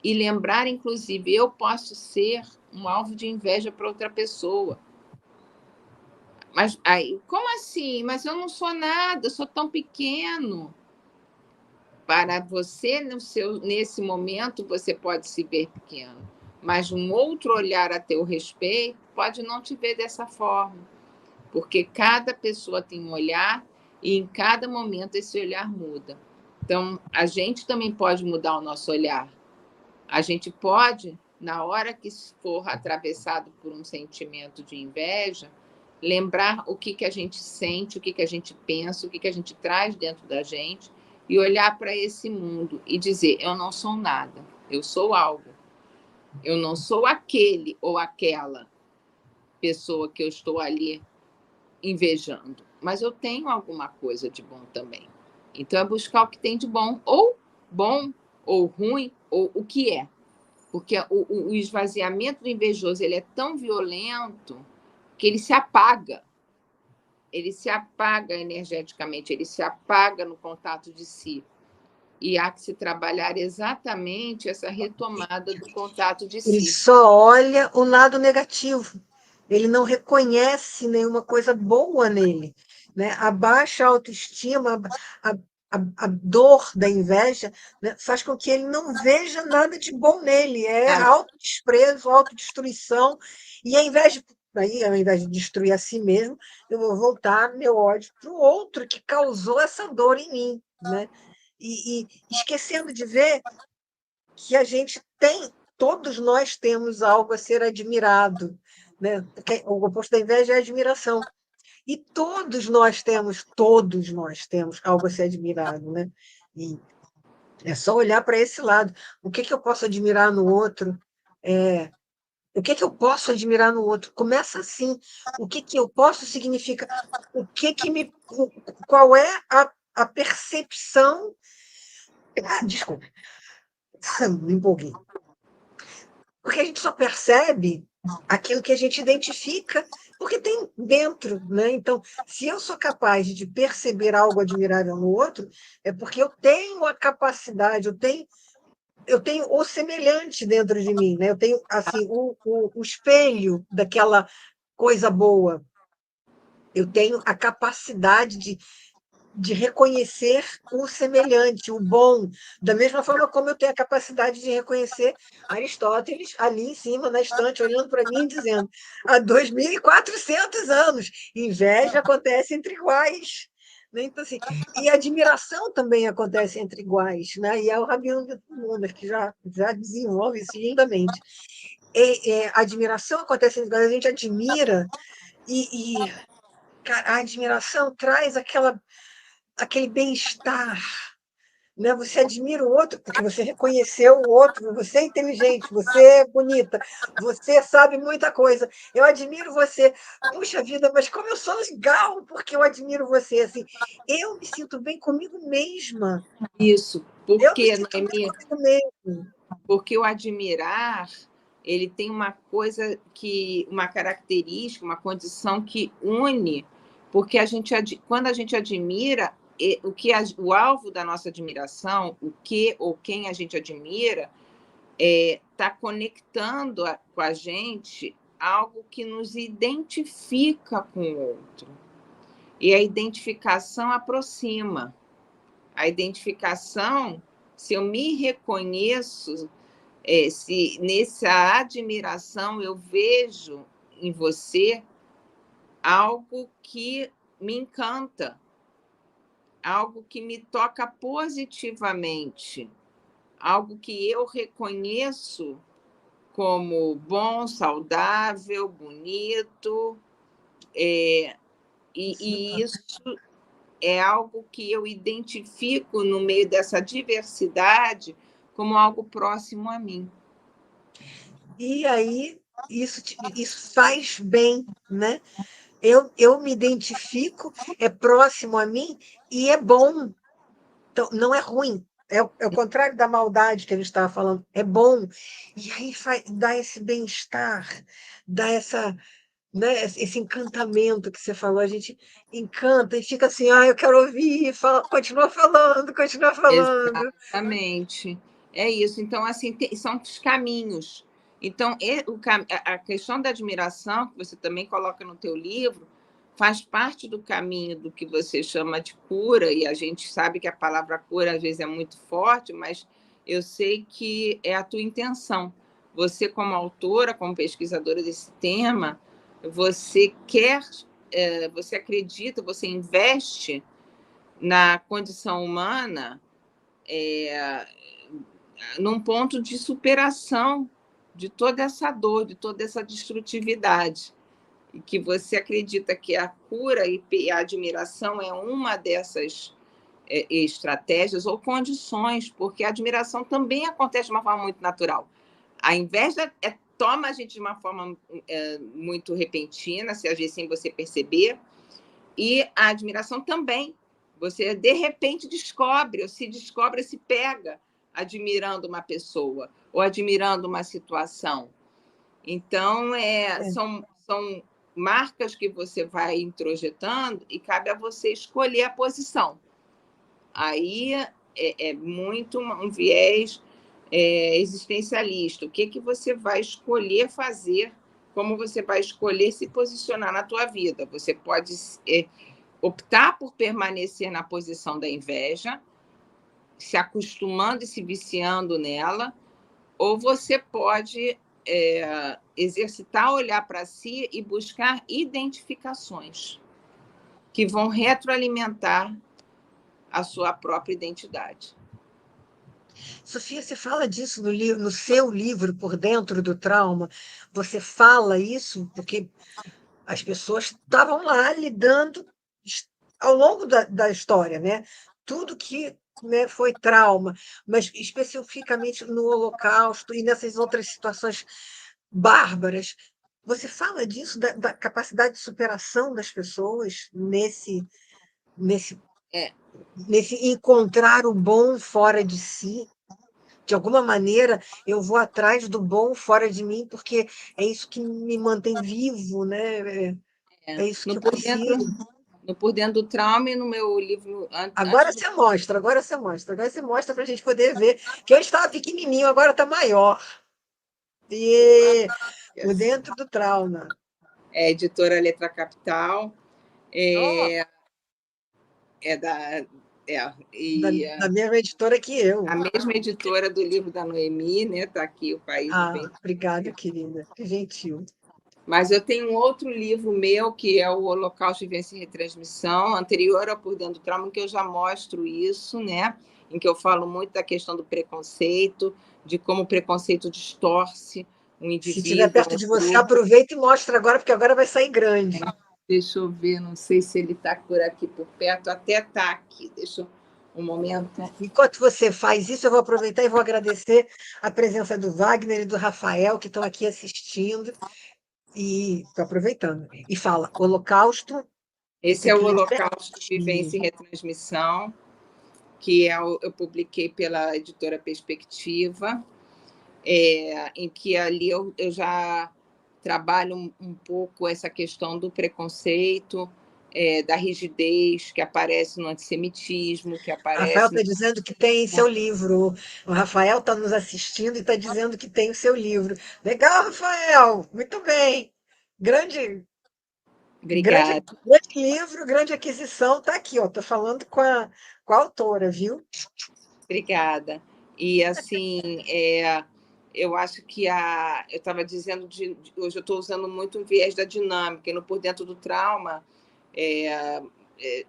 E lembrar, inclusive, eu posso ser um alvo de inveja para outra pessoa. Mas aí, como assim? Mas eu não sou nada, eu sou tão pequeno. Para você, nesse momento, você pode se ver pequeno. Mas um outro olhar a teu respeito pode não te ver dessa forma. Porque cada pessoa tem um olhar e em cada momento esse olhar muda. Então, a gente também pode mudar o nosso olhar. A gente pode, na hora que for atravessado por um sentimento de inveja, lembrar o que a gente sente, o que a gente pensa, o que a gente traz dentro da gente e olhar para esse mundo e dizer, eu não sou nada, eu sou algo. Eu não sou aquele ou aquela pessoa que eu estou ali invejando, mas eu tenho alguma coisa de bom também. Então, é buscar o que tem de bom, ou ruim, ou o que é. Porque o esvaziamento do invejoso ele é tão violento que ele se apaga. Ele se apaga energeticamente, ele se apaga no contato de si. E há que se trabalhar exatamente essa retomada do contato de Ele si. só olha o lado negativo. Ele não reconhece nenhuma coisa boa nele, né? A baixa autoestima, a dor da inveja, né, faz com que ele não veja nada de bom nele. É autodesprezo, autodestruição. E a inveja, aí, ao invés de destruir a si mesmo, eu vou voltar meu ódio para o outro que causou essa dor em mim, né? E esquecendo de ver que a gente tem, todos nós temos algo a ser admirado, né? O oposto da inveja é a admiração. E todos nós temos algo a ser admirado, né? E é só olhar para esse lado. O que que eu posso admirar no outro? O que que eu posso admirar no outro? Começa assim. O que que eu posso significa? O que que me, qual é a percepção? Desculpa, me empolguei. Porque a gente só percebe aquilo que a gente identifica, porque tem dentro, né? Então, se eu sou capaz de perceber algo admirável no outro, é porque eu tenho a capacidade, eu tenho o semelhante dentro de mim, né? Eu tenho assim o espelho daquela coisa boa. Eu tenho a capacidade de reconhecer o semelhante, o bom, da mesma forma como eu tenho a capacidade de reconhecer Aristóteles ali em cima na estante, olhando para mim e dizendo: há 2.400 anos, inveja acontece entre iguais. Né? Então, assim, e admiração também acontece entre iguais, né? E é o Rabino de Munas que já desenvolve isso lindamente. A admiração acontece entre iguais, a gente admira, cara, a admiração traz aquele bem-estar, né? Você admira o outro porque você reconheceu o outro, você é inteligente, você é bonita, você sabe muita coisa. Eu admiro você. Puxa vida, mas como eu sou legal porque eu admiro você, assim, eu me sinto bem comigo mesma. Isso, Eu me porque, sinto bem Noemi, comigo mesma. porque o admirar, ele tem uma coisa que, uma característica, uma condição que une, porque quando a gente admira, o alvo da nossa admiração, o que ou quem a gente admira, está conectando com a gente algo que nos identifica com o outro. E a identificação aproxima. A identificação, se eu me reconheço, se nessa admiração eu vejo em você algo que me encanta, algo que me toca positivamente, algo que eu reconheço como bom, saudável, bonito, e isso é algo que eu identifico no meio dessa diversidade como algo próximo a mim. E aí, isso faz bem, né? Eu me identifico, é próximo a mim e é bom. Então, não é ruim. É o contrário da maldade que a gente estava falando. É bom. E aí dá esse bem-estar, dá né, esse encantamento que você falou. A gente encanta e fica assim, eu quero ouvir, continua falando, continua falando. Exatamente. É isso. Então, assim, são os caminhos. Então, a questão da admiração, que você também coloca no teu livro, faz parte do caminho do que você chama de cura, e a gente sabe que a palavra cura às vezes é muito forte, mas eu sei que é a tua intenção. Você, como autora, como pesquisadora desse tema, você você acredita, você investe na condição humana num ponto de superação de toda essa dor, de toda essa destrutividade. E que você acredita que a cura e a admiração é uma dessas estratégias ou condições, porque a admiração também acontece de uma forma muito natural. A inveja toma a gente de uma forma muito repentina, se agir sem você perceber, e a admiração também. Você, de repente, descobre, ou se pega admirando uma pessoa ou admirando uma situação. Então, são marcas que você vai introjetando e cabe a você escolher a posição. Aí é muito um viés existencialista. O que você vai escolher fazer, como você vai escolher se posicionar na tua vida. Você pode optar por permanecer na posição da inveja, se acostumando e se viciando nela, ou você pode exercitar, olhar para si e buscar identificações que vão retroalimentar a sua própria identidade. Sofia, você fala disso no seu livro, Por Dentro do Trauma. Você fala isso porque as pessoas estavam lá lidando ao longo da história, né? Tudo que, né, foi trauma, mas especificamente no Holocausto e nessas outras situações bárbaras. Você fala disso, da capacidade de superação das pessoas nesse, É, nesse encontrar o bom fora de si. De alguma maneira, eu vou atrás do bom fora de mim, porque é isso que me mantém vivo, né? É isso que no eu Por Dentro, preciso. no Por Dentro do Trauma e no meu livro Agora antes do... você mostra, agora você mostra, agora você mostra para a gente poder ver que eu estava pequenininho, agora está maior. E por dentro do trauma. Editora Letra Capital. Oh, É da... da, da mesma editora que eu. A mesma editora do livro da Noemi, né? Está aqui, O País do Bem. Obrigada, querida. Que gentil. Mas eu tenho um outro livro meu, que é o Holocausto, Vivência e Retransmissão, anterior ao Por Dentro do Trauma, em que eu já mostro isso, né? Em que eu falo muito da questão do preconceito, de como o preconceito distorce o indivíduo. Se estiver perto de você, aproveita e mostra agora, porque agora vai sair grande. Deixa eu ver, não sei se ele está por aqui, por perto. Até está aqui. Deixa eu... Um momento. Enquanto você faz isso, eu vou aproveitar e vou agradecer a presença do Wagner e do Rafael, que estão aqui assistindo. E estou aproveitando. E fala, Holocausto. Esse é o Holocausto, Vivência e Retransmissão, que eu publiquei pela editora Perspectiva, em que ali eu já trabalho um pouco essa questão do preconceito, da rigidez que aparece no antissemitismo, que aparece... Rafael está dizendo que tem seu livro. O Rafael está nos assistindo e está dizendo que tem o seu livro. Legal, Rafael! Muito bem. Grande livro, grande aquisição. Está aqui, ó. Estou falando com a autora, viu? Obrigada. E, assim, eu acho que eu estava dizendo, hoje eu estou usando muito o viés da dinâmica, e no Por Dentro do Trauma,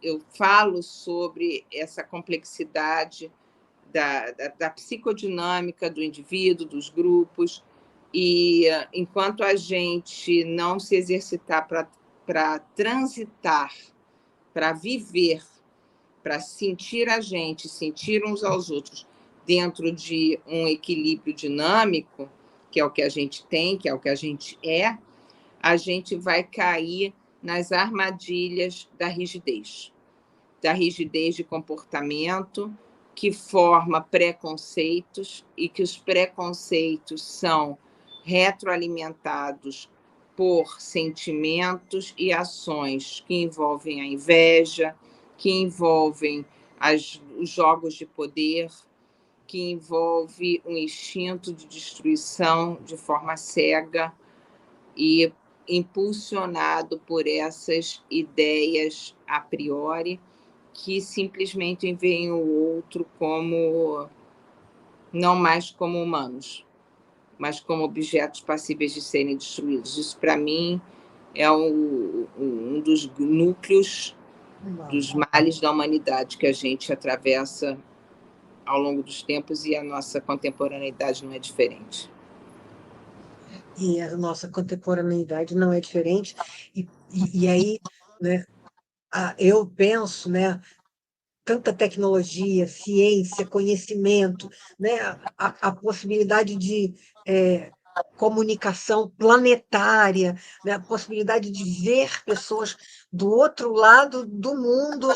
eu falo sobre essa complexidade da psicodinâmica do indivíduo, dos grupos, e enquanto a gente não se exercitar para transitar, para viver, para sentir a gente, sentir uns aos outros dentro de um equilíbrio dinâmico, que é o que a gente tem, que é o que a gente a gente vai cair nas armadilhas da rigidez de comportamento, que forma preconceitos e que os preconceitos são retroalimentados por sentimentos e ações que envolvem a inveja, que envolvem os jogos de poder, que envolve um instinto de destruição de forma cega e impulsionado por essas ideias a priori, que simplesmente veem o outro como não mais como humanos, mas como objetos passíveis de serem destruídos. Isso, para mim, é um dos núcleos dos males da humanidade que a gente atravessa ao longo dos tempos, e a nossa contemporaneidade não é diferente. E a nossa contemporaneidade não é diferente. E aí, né, eu penso, né, tanta tecnologia, ciência, conhecimento, né? A possibilidade de comunicação planetária, né? A possibilidade de ver pessoas do outro lado do mundo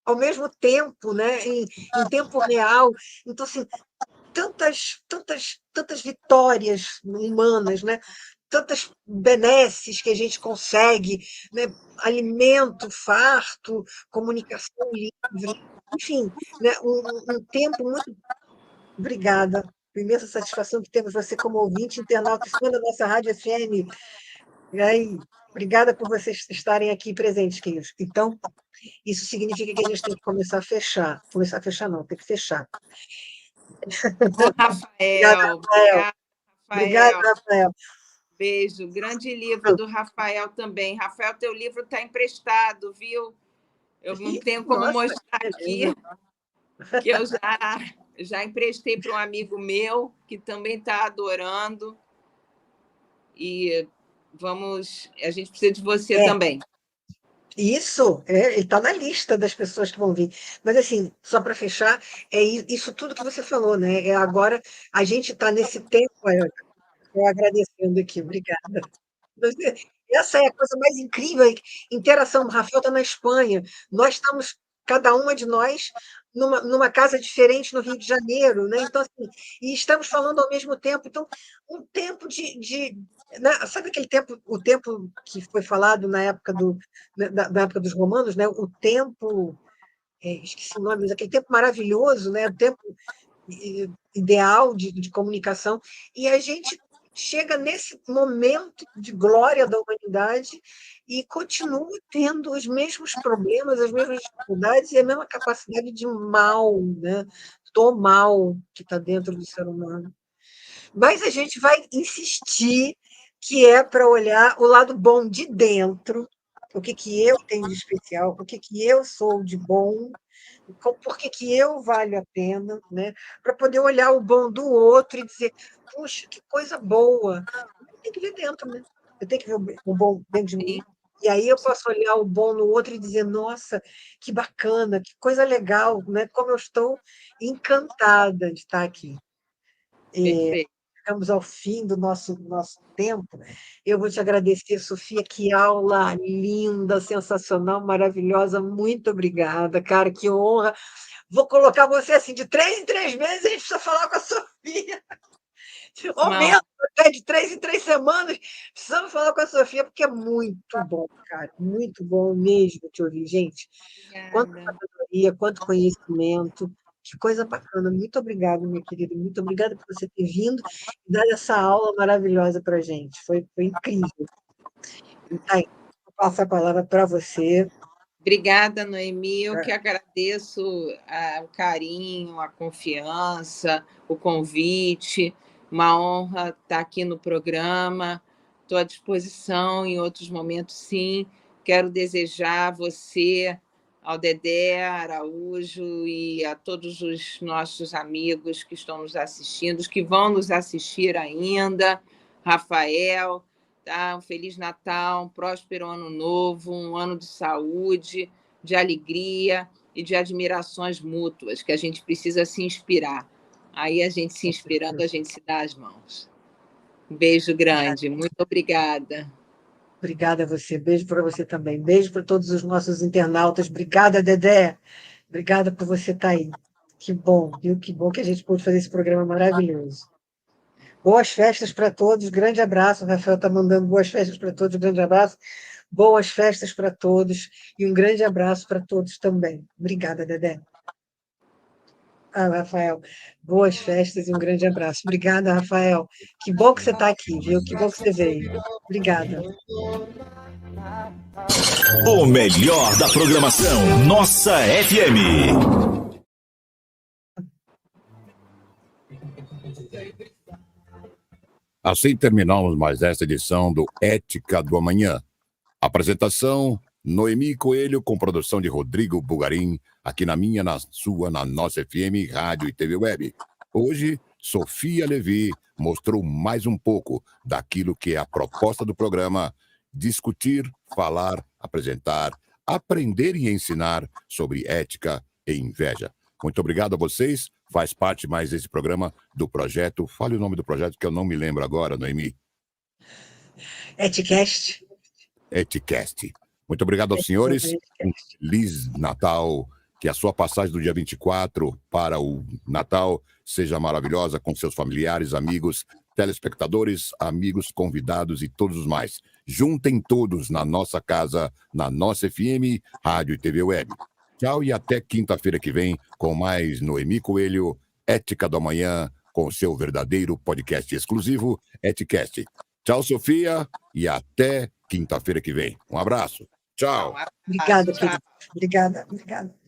ao mesmo tempo, né? Em tempo real. Então, assim, tantas vitórias humanas, né? Tantas benesses que a gente consegue, né? Alimento farto, comunicação livre, enfim, né? Um tempo muito. Obrigada. Imensa satisfação que temos você como ouvinte, internauta, em cima da nossa Rádio FM. E aí, obrigada por vocês estarem aqui presentes, queridos. Então, isso significa que a gente tem que começar a fechar. Começar a fechar, não, tem que fechar. Ô, Obrigada, Rafael, Rafael. obrigada, Obrigada, Rafael. Rafael. Beijo. Grande livro do Rafael também. Rafael, teu livro está emprestado, viu? Eu não tenho como Nossa, mostrar beleza. aqui, que eu já emprestei para um amigo meu, que também está adorando. E a gente precisa de você também. Isso, ele está na lista das pessoas que vão vir. Mas, assim, só para fechar, é isso tudo que você falou, né? Agora a gente está nesse tempo, eu agradecendo aqui, obrigada. Essa é a coisa mais incrível. Interação. O Rafael está na Espanha. Nós estamos, cada uma de nós, numa casa diferente no Rio de Janeiro, né? Então, assim, e estamos falando ao mesmo tempo. Então, um tempo né? Sabe aquele tempo, o tempo que foi falado na época da época dos romanos, né? O tempo, esqueci o nome, mas aquele tempo maravilhoso, né? O tempo ideal de comunicação, e a gente chega nesse momento de glória da humanidade e continua tendo os mesmos problemas, as mesmas dificuldades e a mesma capacidade de mal, né? Do mal que está dentro do ser humano. Mas a gente vai insistir que é para olhar o lado bom de dentro, o que eu tenho de especial, o que eu sou de bom, por que eu valho a pena, né? Para poder olhar o bom do outro e dizer, puxa, que coisa boa. Eu tenho que ver dentro, né? Eu tenho que ver o bom dentro de mim. E aí eu posso olhar o bom no outro e dizer, nossa, que bacana, que coisa legal, né? Como eu estou encantada de estar aqui. Perfeito. Chegamos ao fim do nosso tempo. Eu vou te agradecer, Sofia, que aula linda, sensacional, maravilhosa. Muito obrigada, cara, que honra. Vou colocar você assim, de 3 em 3 meses, a gente precisa falar com a Sofia. Ou menos, até de 3 em 3 semanas, precisamos falar com a Sofia, porque é muito bom, cara, muito bom mesmo te ouvir, gente. Quanta sabedoria, quanto conhecimento, que coisa bacana. Muito obrigada, minha querida, muito obrigada por você ter vindo e dado essa aula maravilhosa para a gente. Foi incrível. Aí, vou passar a palavra para você. Obrigada, Noemi. Eu que agradeço o carinho, a confiança, o convite. Uma honra estar aqui no programa. Estou à disposição em outros momentos, sim. Quero desejar a você, ao Dedé Araújo e a todos os nossos amigos que estão nos assistindo, os que vão nos assistir ainda, Rafael, tá? Um Feliz Natal, um próspero Ano Novo, um ano de saúde, de alegria e de admirações mútuas, que a gente precisa se inspirar. Aí a gente se inspirando, a gente se dá as mãos. Um beijo grande, muito obrigada. Obrigada a você, beijo para você também. Beijo para todos os nossos internautas. Obrigada, Dedé. Obrigada por você estar aí. Que bom, viu? Que bom que a gente pôde fazer esse programa maravilhoso. Boas festas para todos, grande abraço. O Rafael está mandando boas festas para todos, grande abraço. Boas festas para todos e um grande abraço para todos também. Obrigada, Dedé. Rafael, boas festas e um grande abraço. Obrigada, Rafael. Que bom que você está aqui, viu? Que bom que você veio. Obrigada. O melhor da programação, Nossa FM. Assim terminamos mais esta edição do Ética do Amanhã. Apresentação, Noemi Coelho, com produção de Rodrigo Bugarim, aqui na sua, na Nossa FM, Rádio e TV Web. Hoje, Sofia Levi mostrou mais um pouco daquilo que é a proposta do programa: discutir, falar, apresentar, aprender e ensinar sobre ética, e inveja. Muito obrigado a vocês. Faz parte mais desse programa do projeto. Fale o nome do projeto que eu não me lembro agora, Noemi. Etcast. Etcast. Muito obrigado aos senhores. Um feliz Natal. Que a sua passagem do dia 24 para o Natal seja maravilhosa com seus familiares, amigos, telespectadores, amigos, convidados e todos os mais. Juntem todos na nossa casa, na nossa FM, Rádio e TV Web. Tchau e até quinta-feira que vem com mais Noemi Coelho, Ética do Amanhã, com seu verdadeiro podcast exclusivo, Etcast. Tchau, Sofia, e até quinta-feira que vem. Um abraço. Tchau. Obrigada, querido. Obrigada.